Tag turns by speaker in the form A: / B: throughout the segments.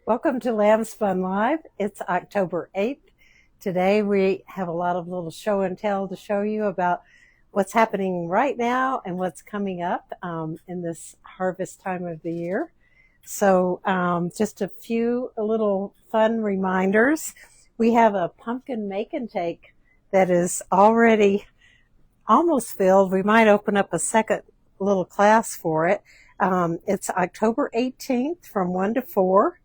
A: Welcome to Lambspun Live. It's October 8th. Today we have a lot of little show and tell to show you about what's happening right now and what's coming up in this harvest time of the year. So just a few little fun reminders. We have a pumpkin make and take that is already almost filled. We might open up a second little class for it. It's October 18th from 1 to 4.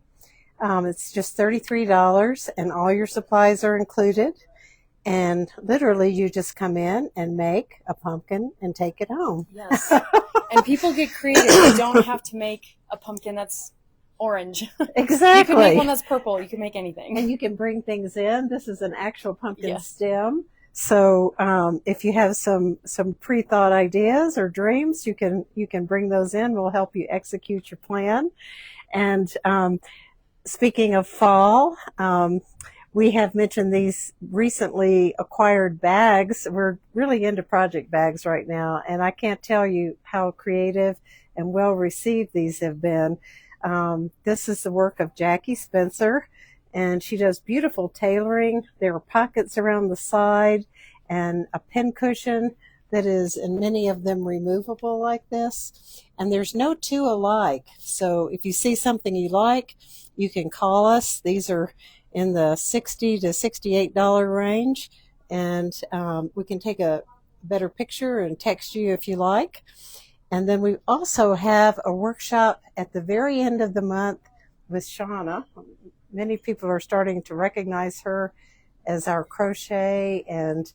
A: It's just $33 and all your supplies are included. And literally you just come in and make a pumpkin and take it home.
B: Yes. And people get creative. You don't have to make a pumpkin that's orange.
A: Exactly.
B: You can make one that's purple. You can make anything.
A: And you can bring things in. This is an actual pumpkin stem. So if you have some pre-thought ideas or dreams, you can bring those in. We'll help you execute your plan. And speaking of fall, we have mentioned these recently acquired bags. We're really into project bags right now, and I can't tell you how creative and well received these have been. This is the work of Jackie Spencer, and she does beautiful tailoring. There are pockets around the side and a pin cushion that is, in many of them, removable like this. And there's no two alike. So if you see something you like, you can call us. These are in the $60 to $68 range. And we can take a better picture and text you if you like. And then we also have a workshop at the very end of the month with Shauna. Many people are starting to recognize her as our crochet and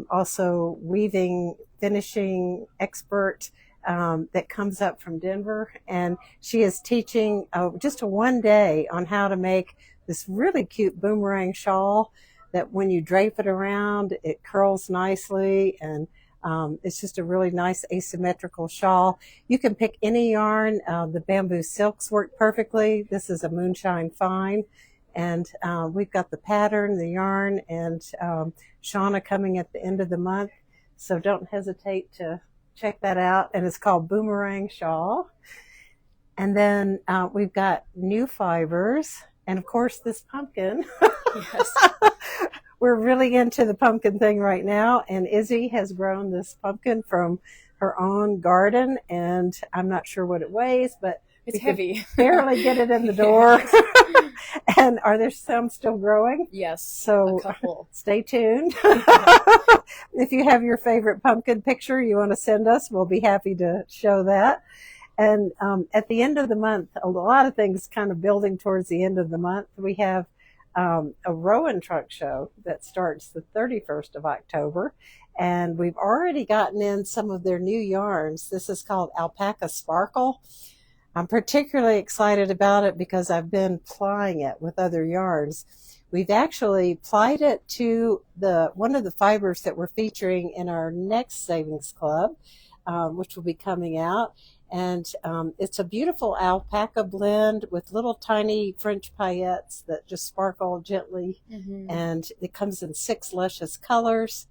A: also weaving, finishing expert that comes up from Denver. And she is teaching just a one day on how to make this really cute boomerang shawl that when you drape it around, it curls nicely. And it's just a really nice asymmetrical shawl. You can pick any yarn. The bamboo silks work perfectly. This is a moonshine fine. And we've got the pattern, the yarn, and Shauna coming at the end of the month. So don't hesitate to check that out. And it's called Boomerang Shawl. And then we've got new fibers. And of course, this pumpkin.
B: Yes.
A: We're really into the pumpkin thing right now. And Izzy has grown this pumpkin from her own garden. And I'm not sure what it weighs, but
B: it's heavy.
A: Barely get it in the door. And are there some still growing?
B: Yes.
A: So
B: a couple.
A: Stay tuned. If you have your favorite pumpkin picture you want to send us, we'll be happy to show that. And at the end of the month, a lot of things kind of building towards the end of the month. We have a Rowan trunk show that starts the 31st of October. And we've already gotten in some of their new yarns. This is called Alpaca Sparkle. I'm particularly excited about it because I've been plying it with other yarns. We've actually plied it to one of the fibers that we're featuring in our next Savings Club, which will be coming out. And it's a beautiful alpaca blend with little tiny French paillettes that just sparkle gently. Mm-hmm. And it comes in 6 luscious colors.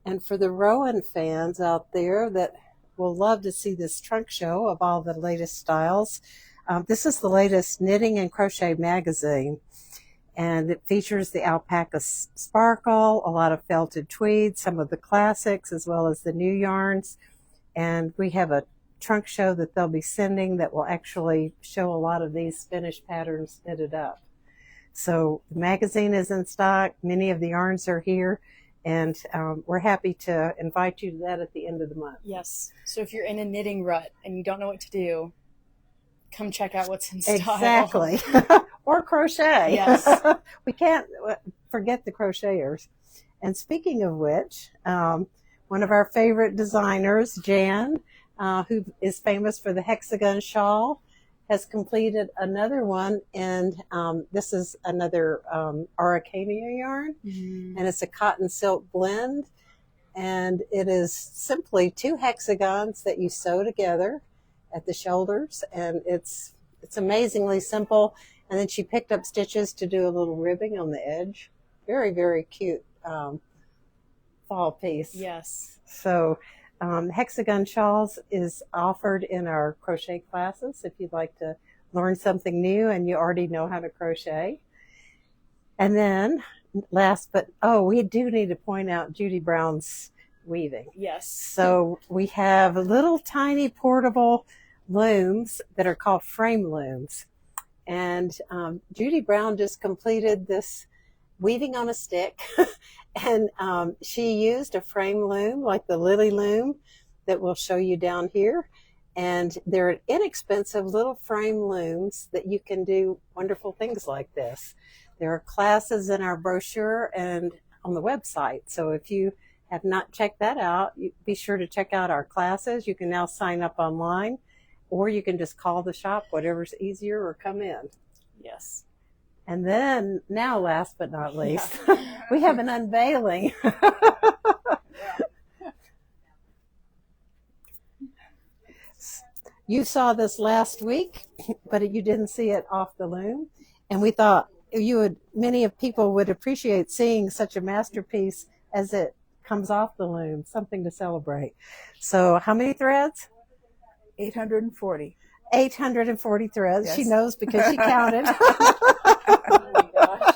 A: And for the Rowan fans out there that will love to see this trunk show of all the latest styles, this is the latest knitting and crochet magazine. And it features the alpaca sparkle, a lot of felted tweed, some of the classics, as well as the new yarns. And we have a trunk show that they'll be sending that will actually show a lot of these finished patterns knitted up. So the magazine is in stock. Many of the yarns are here. And we're happy to invite you to that at the end of the month.
B: Yes. So if you're in a knitting rut and you don't know what to do, come check out what's in style.
A: Exactly. Or crochet.
B: Yes.
A: We can't forget the crocheters. And speaking of which, one of our favorite designers, Jan, who is famous for the hexagon shawl, has completed another one. And this is another Araucania yarn. Mm-hmm. And it's a cotton silk blend. And it is simply 2 hexagons that you sew together at the shoulders. And it's amazingly simple. And then she picked up stitches to do a little ribbing on the edge. Very, very cute fall piece.
B: Yes.
A: So hexagon shawls is offered in our crochet classes if you'd like to learn something new and you already know how to crochet. And then we do need to point out Judy Brown's weaving.
B: Yes.
A: So we have little tiny portable looms that are called frame looms. And Judy Brown just completed this weaving on a stick. And she used a frame loom like the Lily loom that we'll show you down here. And they're inexpensive little frame looms that you can do wonderful things like this. There are classes in our brochure and on the website. So if you have not checked that out, be sure to check out our classes. You can now sign up online, or you can just call the shop, whatever's easier, or come in.
B: Yes.
A: And then now, last but not least, we have an unveiling. You saw this last week, but you didn't see it off the loom. And we thought many of people would appreciate seeing such a masterpiece as it comes off the loom, something to celebrate. So how many threads?
C: 840.
A: 840 threads.
C: Yes.
A: She knows because she counted.
B: Oh my gosh.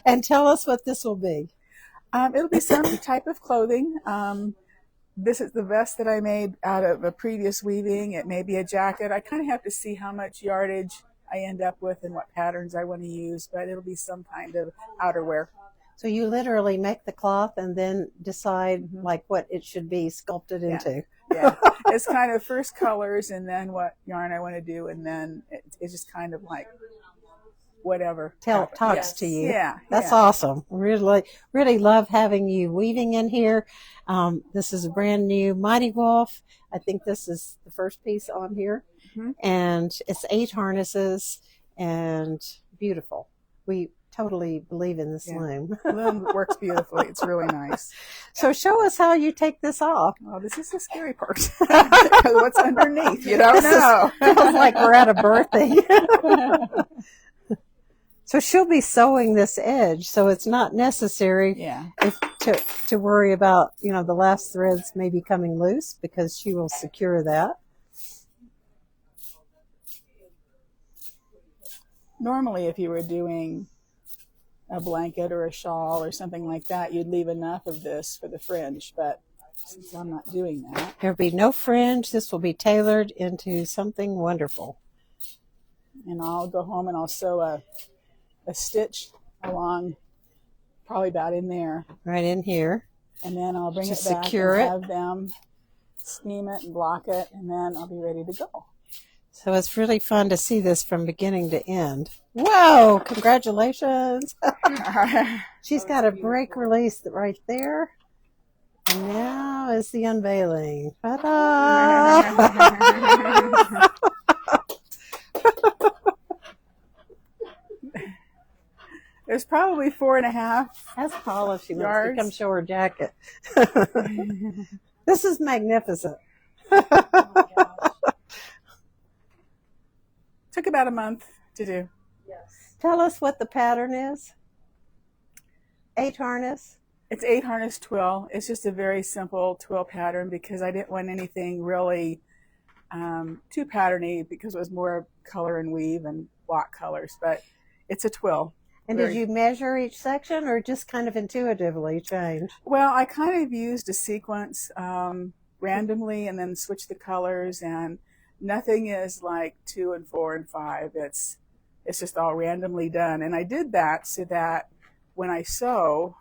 A: And tell us what this will be.
C: It'll be some type of clothing. This is the vest that I made out of a previous weaving. It may be a jacket. I kind of have to see how much yardage I end up with and what patterns I want to use, but it'll be some kind of outerwear.
A: So you literally make the cloth and then decide like what it should be sculpted into.
C: Yeah. It's kind of first colors and then what yarn I want to do, and then it's just kind of like whatever
A: Talks
B: Yes.
A: to you.
C: Yeah,
A: That's
C: yeah.
A: awesome. Really love having you weaving in here. This is a brand new Mighty Wolf. I think this is the first piece on here.
C: Mhm.
A: And it's 8 harnesses and beautiful. We totally believe in this
C: Yeah.
A: loom.
C: Loom works beautifully. It's really nice.
A: So show us how you take this off.
C: Oh, this is the scary part. What's underneath? You don't know.
A: Feels like we're at a birthday. So she'll be sewing this edge, so it's not necessary
C: Yeah.
A: to worry about, the last threads maybe coming loose, because she will secure that.
C: Normally, if you were doing a blanket or a shawl or something like that, you'd leave enough of this for the fringe, but since I'm not doing that.
A: There'll be no fringe. This will be tailored into something wonderful.
C: And I'll go home and I'll sew a stitch along, probably about in there,
A: Right in here.
C: and then I'll bring
A: To
C: it back
A: secure
C: and
A: it.
C: have them steam it and block it, and then I'll be ready to go.
A: So it's really fun to see this from beginning to end. Whoa, congratulations. She's got a break release right there. And now is the unveiling. Ta-da!
C: There's probably 4.5.
A: Ask Paula if she wants to
C: Yards.
A: come show her jacket. This is magnificent.
C: Took about a month to do.
A: Tell us what the pattern is. 8 harness.
C: It's 8 harness twill. It's just a very simple twill pattern because I didn't want anything really too patterny, because it was more color and weave and block colors, but it's a twill.
A: And did you measure each section or just kind of intuitively change?
C: Well, I kind of used a sequence randomly and then switched the colors, and nothing is like 2 and 4 and 5. It's just all randomly done. And I did that so that when I sew,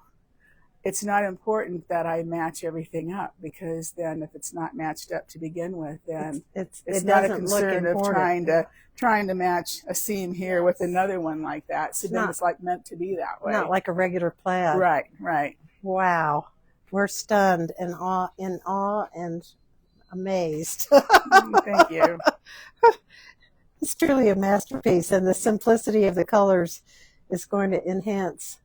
C: it's not important that I match everything up, because then if it's not matched up to begin with, then it's
A: it
C: not a
A: doesn't look
C: concern of
A: important.
C: trying to match a seam here with another one like that. So then it's like meant to be that way.
A: Not like a regular plaid.
C: Right.
A: Wow. We're stunned and awe and amazed.
C: Thank you.
A: It's truly a masterpiece, and the simplicity of the colors is going to enhance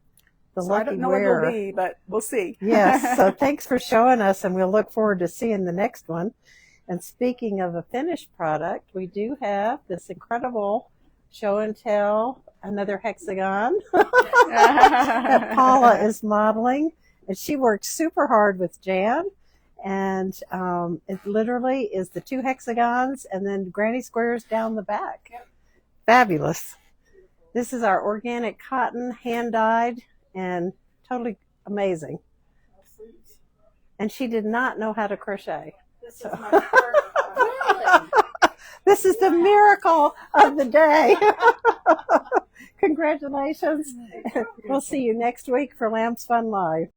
A: the
C: So
A: lucky
C: I don't know
A: wearer.
C: what it'll be, but we'll see.
A: Yes, so thanks for showing us, and we'll look forward to seeing the next one. And speaking of a finished product, we do have this incredible show and tell, another hexagon that Paula is modeling. And she worked super hard with Jan. And it literally is the 2 hexagons and then granny squares down the back. Fabulous. This is our organic cotton, hand-dyed, and totally amazing. And she did not know how to crochet.
D: This is my first time.
A: This is the miracle of the day. Congratulations. We'll see you next week for Lambspun Live.